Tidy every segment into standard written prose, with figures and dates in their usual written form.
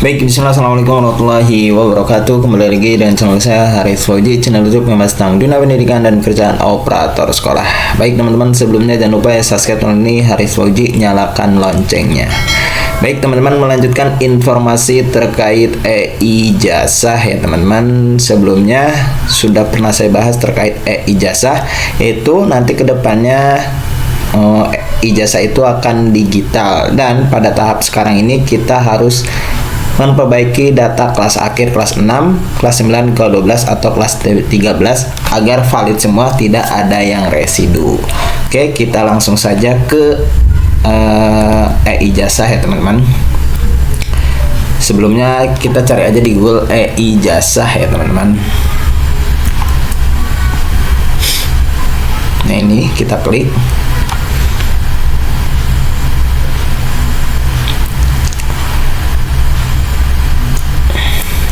Baik, bismillah, assalamualaikum warahmatullahi wabarakatuh. Kembali lagi dengan channel saya Haris Fauji, channel YouTube yang membahas tentang dunia pendidikan dan kerjaan operator sekolah. Baik teman-teman, sebelumnya jangan lupa ya subscribe channel ini Haris Fauji, nyalakan loncengnya. Baik teman-teman, melanjutkan informasi terkait e-ijazah ya teman-teman. Sebelumnya sudah pernah saya bahas terkait e-ijazah, yaitu nanti kedepannya ijazah itu akan digital, dan pada tahap sekarang ini kita harus memperbaiki data kelas akhir, kelas 6, kelas 9, kelas 12 atau kelas 13 agar valid semua, tidak ada yang residu. Oke, kita langsung saja ke e-ijazah ya teman-teman. Sebelumnya kita cari aja di Google e-ijazah ya teman-teman. Nah, ini kita klik.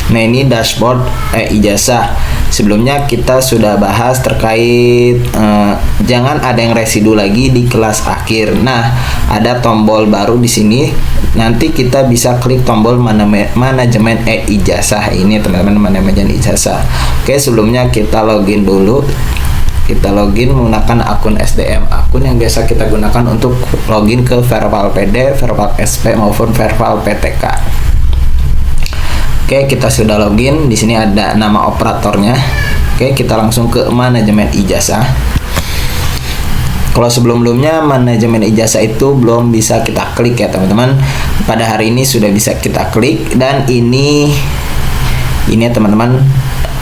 Nah, ini dashboard ijazah. Sebelumnya kita sudah bahas terkait jangan ada yang residu lagi di kelas akhir. Nah, ada tombol baru di sini. Nanti kita bisa klik tombol manajemen ijazah ini teman-teman, manajemen ijazah. Oke, sebelumnya kita login dulu. Kita login menggunakan akun SDM, akun yang biasa kita gunakan untuk login ke Verval PD, Verval SP maupun Verval PTK. Oke, kita sudah login. Di sini ada nama operatornya. Oke, kita langsung ke manajemen ijazah. Kalau sebelum-sebelumnya manajemen ijazah itu belum bisa kita klik ya teman-teman. Pada hari ini sudah bisa kita klik, dan ini ya teman-teman,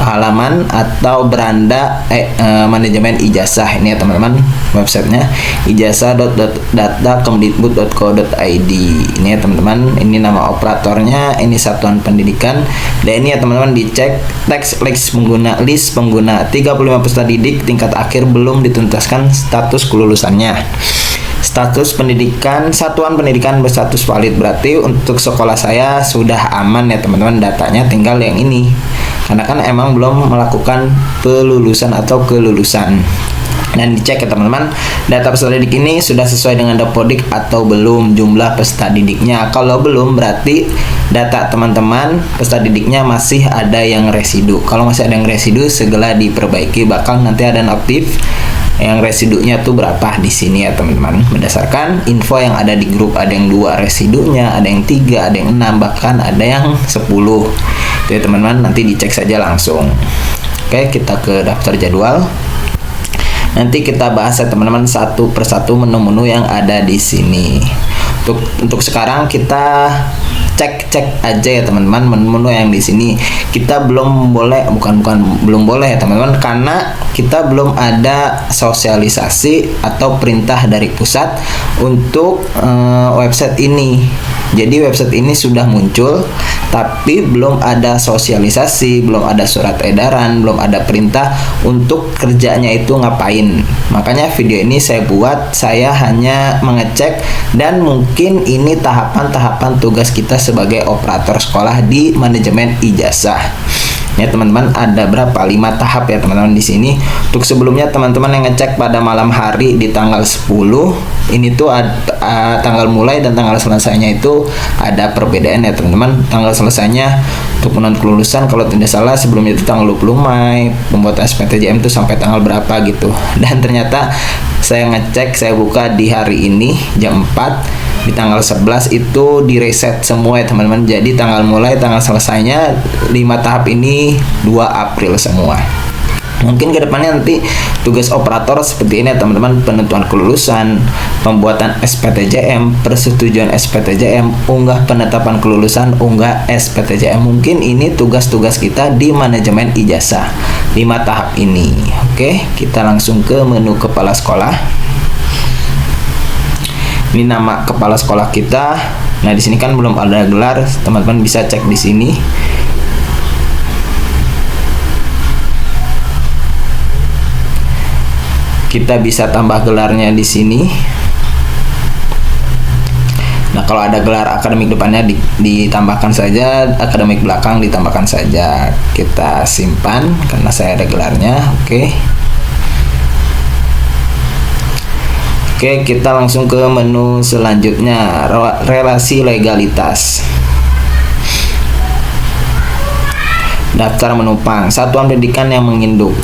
halaman atau beranda manajemen ijazah ini ya teman-teman, websitenya ijazah.data.kemdikbud.co.id. Ini ya teman-teman, ini nama operatornya, ini satuan pendidikan, dan ini ya teman-teman, dicek teks list pengguna 35 peserta didik tingkat akhir belum dituntaskan status kelulusannya. Status pendidikan, satuan pendidikan berstatus valid, berarti untuk sekolah saya sudah aman ya teman-teman, datanya tinggal yang ini, karena kan emang belum melakukan pelulusan atau kelulusan. Dan dicek ya teman-teman, data peserta didik ini sudah sesuai dengan Dapodik atau belum, jumlah peserta didiknya. Kalau belum, berarti data teman-teman peserta didiknya masih ada yang residu. Kalau masih ada yang residu, segera diperbaiki, bakal nanti ada notif yang residunya tuh berapa di sini ya teman-teman, berdasarkan info yang ada di grup. Ada yang 2 residunya, ada yang 3, ada yang 6, bahkan ada yang 10. Itu ya teman-teman, nanti dicek saja langsung. Oke, kita ke daftar jadwal. Nanti kita bahas ya teman-teman satu persatu menu-menu yang ada di sini. Untuk sekarang kita cek aja ya teman-teman, menu-menu yang di sini. Kita belum boleh, belum boleh ya teman-teman, karena kita belum ada sosialisasi atau perintah dari pusat untuk website ini. Jadi website ini sudah muncul, tapi belum ada sosialisasi, belum ada surat edaran, belum ada perintah untuk kerjanya itu ngapain. Makanya video ini saya buat, saya hanya mengecek, dan mungkin ini tahapan-tahapan tugas kita sebagai operator sekolah di manajemen ijazah. Ya teman-teman, ada berapa? 5 tahap ya teman-teman di sini. Untuk sebelumnya teman-teman yang ngecek pada malam hari di tanggal 10, ini tuh tanggal mulai dan tanggal selesainya itu ada perbedaan ya teman-teman. Tanggal selesainya untuk penentuan kelulusan kalau tidak salah sebelumnya itu tanggal 20 Mei, pembuatan SPTJM itu sampai tanggal berapa gitu. Dan ternyata saya ngecek, saya buka di hari ini jam 4, di tanggal 11 itu di reset semua ya teman-teman. Jadi tanggal mulai, tanggal selesainya 5 tahap ini 2 April semua. Mungkin kedepannya nanti tugas operator seperti ini ya teman-teman, penentuan kelulusan, pembuatan SPTJM, persetujuan SPTJM, unggah penetapan kelulusan, unggah SPTJM. Mungkin ini tugas-tugas kita di manajemen ijazah 5 tahap ini. Oke, kita langsung ke menu kepala sekolah. Ini nama kepala sekolah kita. Nah, di sini kan belum ada gelar, teman-teman bisa cek di sini. Kita bisa tambah gelarnya di sini. Nah, kalau ada gelar akademik depannya ditambahkan saja, akademik belakang ditambahkan saja. Kita simpan karena saya ada gelarnya. Oke, kita langsung ke menu selanjutnya, relasi legalitas. Daftar penumpang satuan pendidikan yang menginduk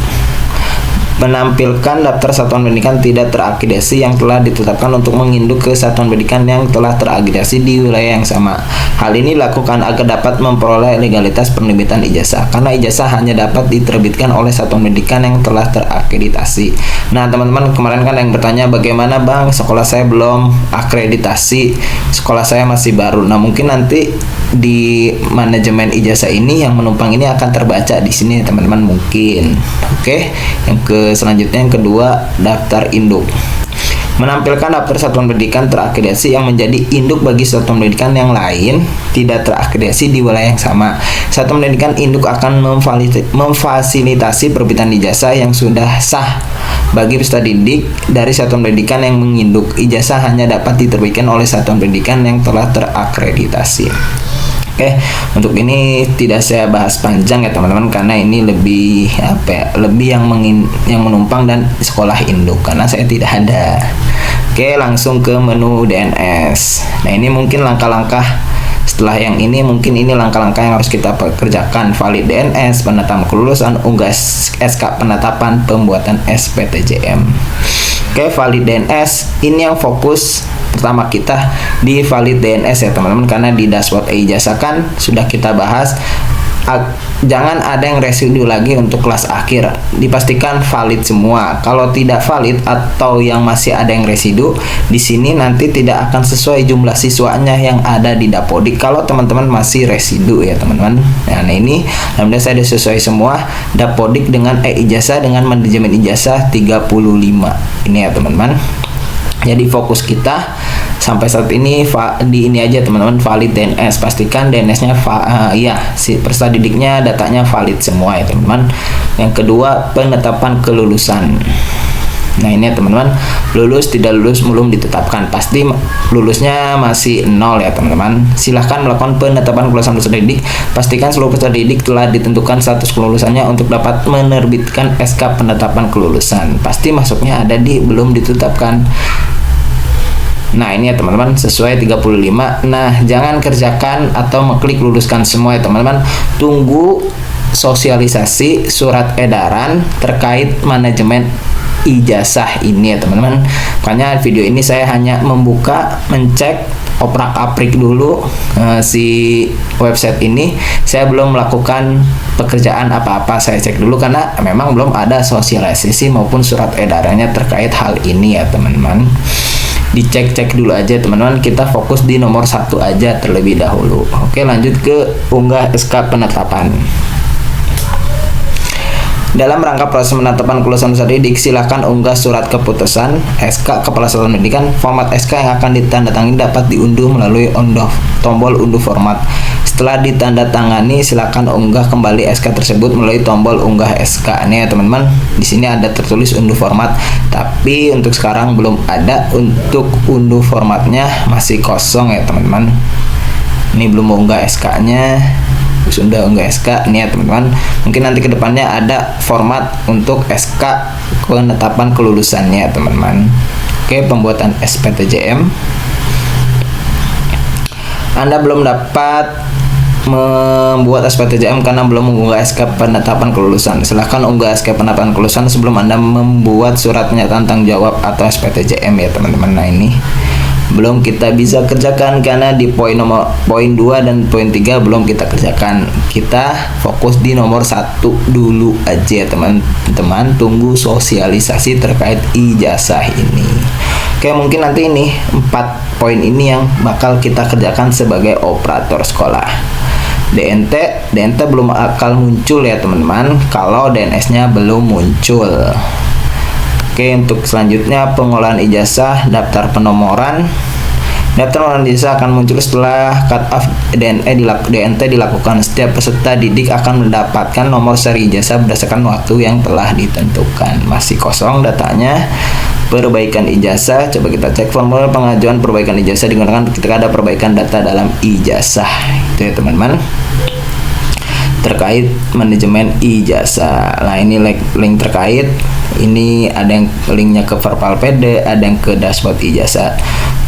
menampilkan daftar satuan pendidikan tidak terakreditasi yang telah ditetapkan untuk menginduk ke satuan pendidikan yang telah terakreditasi di wilayah yang sama. Hal ini dilakukan agar dapat memperoleh legalitas penerbitan ijazah, karena ijazah hanya dapat diterbitkan oleh satuan pendidikan yang telah terakreditasi. Nah teman-teman, kemarin kan yang bertanya, bagaimana bang, sekolah saya belum akreditasi, sekolah saya masih baru. Nah mungkin nanti di manajemen ijazah ini yang menumpang ini akan terbaca di sini teman-teman mungkin. Oke, selanjutnya yang kedua, daftar induk menampilkan daftar satuan pendidikan terakreditasi yang menjadi induk bagi satuan pendidikan yang lain tidak terakreditasi di wilayah yang sama. Satuan pendidikan induk akan memfasilitasi perbitan ijazah yang sudah sah bagi peserta didik dari satuan pendidikan yang menginduk. Ijazah hanya dapat diterbitkan oleh satuan pendidikan yang telah terakreditasi. Oke, untuk ini tidak saya bahas panjang ya teman-teman, karena ini lebih lebih yang menumpang dan sekolah induk, karena saya tidak ada. Oke, langsung ke menu DNS. Nah ini mungkin langkah-langkah setelah yang ini, mungkin ini langkah-langkah yang harus kita kerjakan. Valid DNS, penetapan kelulusan, unggah SK penetapan, pembuatan SPTJM. Oke, valid DNS ini yang fokus pertama kita di valid DNS ya teman-teman, karena di dashboard ijazah kan sudah kita bahas. Jangan ada yang residu lagi untuk kelas akhir, dipastikan valid semua. Kalau tidak valid atau yang masih ada yang residu, di sini nanti tidak akan sesuai jumlah siswanya yang ada di Dapodik kalau teman-teman masih residu ya teman-teman. Nah ini alhamdulillah saya sudah sesuai semua. Dapodik dengan ijazah dengan manajemen ijazah 35 ini ya teman-teman. Jadi fokus kita sampai saat ini di ini aja teman-teman, valid DNS. Pastikan DNS-nya si peserta didiknya datanya valid semua ya teman-teman. Yang kedua, penetapan kelulusan. Nah ini ya teman-teman, lulus tidak lulus belum ditetapkan, pasti lulusnya masih 0 ya teman-teman. Silahkan melakukan penetapan kelulusan peserta didik. Pastikan seluruh peserta didik telah ditentukan status kelulusannya untuk dapat menerbitkan SK penetapan kelulusan. Pasti masuknya ada di belum ditetapkan. Nah ini ya teman-teman, sesuai 35. Nah jangan kerjakan atau mengklik luluskan semua ya teman-teman. Tunggu sosialisasi surat edaran terkait manajemen ijazah ini ya teman-teman. Makanya video ini saya hanya mengecek oprak-aprik dulu si website ini. Saya belum melakukan pekerjaan apa-apa, saya cek dulu karena memang belum ada sosialisasi maupun surat edarannya terkait hal ini ya teman-teman. Dicek-cek dulu aja teman-teman, kita fokus di nomor 1 aja terlebih dahulu. Oke, lanjut ke unggah SK penetapan. Dalam rangka proses penetapan kelulusan peserta didik, silakan unggah surat keputusan SK Kepala Satuan Pendidikan. Format SK yang akan ditandatangani dapat diunduh melalui tombol unduh format. Setelah ditandatangani, silakan unggah kembali SK tersebut melalui tombol unggah SK. Ini ya teman-teman, di sini ada tertulis unduh format, tapi untuk sekarang belum ada. Untuk unduh formatnya masih kosong ya teman-teman. Ini belum unggah SK-nya. Sudah unggah SK ini ya teman-teman. Mungkin nanti kedepannya ada format untuk SK penetapan kelulusannya teman-teman. Oke, pembuatan SPTJM. Anda belum dapat membuat SPTJM karena belum mengunggah SK penetapan kelulusan. Silahkan unggah SK penetapan kelulusan sebelum Anda membuat surat pernyataan tanggung jawab atau SPTJM ya teman-teman. Nah ini belum kita bisa kerjakan karena di poin 2 dan poin 3 belum kita kerjakan. Kita fokus di nomor 1 dulu aja teman-teman. Tunggu sosialisasi terkait ijazah ini. Oke, mungkin nanti ini 4 poin ini yang bakal kita kerjakan sebagai operator sekolah. DNT belum bakal muncul ya teman-teman kalau DNS-nya belum muncul. Oke, untuk selanjutnya pengolahan ijazah, daftar penomoran. Daftar penomoran ijazah akan muncul setelah cut off DNT dilakukan. Setiap peserta didik akan mendapatkan nomor seri ijazah berdasarkan waktu yang telah ditentukan. Masih kosong datanya. Perbaikan ijazah, coba kita cek formulir pengajuan perbaikan ijazah digunakan ketika ada perbaikan data dalam ijazah. Itu ya teman-teman, terkait manajemen ijazah. Nah ini link terkait. Ini ada yang linknya ke Verbal PD, ada yang ke dashboard ijazah.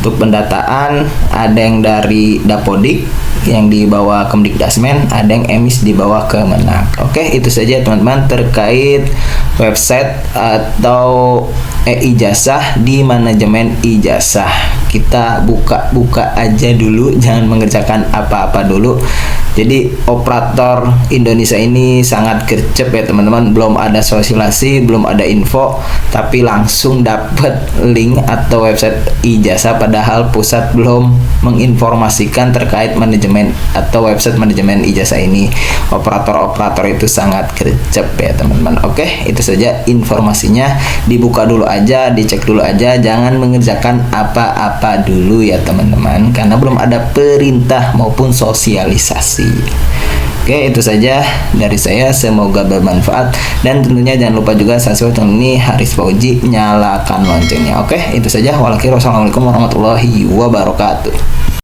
Untuk pendataan ada yang dari Dapodik, yang di bawah Kemdikdasmen, ada yang emis di bawah Kemenak. Oke, itu saja teman-teman terkait website atau ijazah di manajemen ijazah. Kita buka-buka aja dulu, jangan mengerjakan apa-apa dulu. Jadi operator Indonesia ini sangat gercep ya teman-teman, belum ada sosialisasi, belum ada info, tapi langsung dapat link atau website ijazah, padahal pusat belum menginformasikan terkait manajemen atau website manajemen ijazah ini. Operator-operator itu sangat gercep ya teman-teman. Oke, itu saja informasinya, dibuka dulu aja, dicek dulu aja, jangan mengerjakan apa-apa dulu ya teman-teman, karena belum ada perintah maupun sosialisasi. Oke, itu saja dari saya, semoga bermanfaat, dan tentunya jangan lupa juga subscribe channel ini Haris Fauji, nyalakan loncengnya. Oke, itu saja. Wassalamualaikum warahmatullahi wabarakatuh.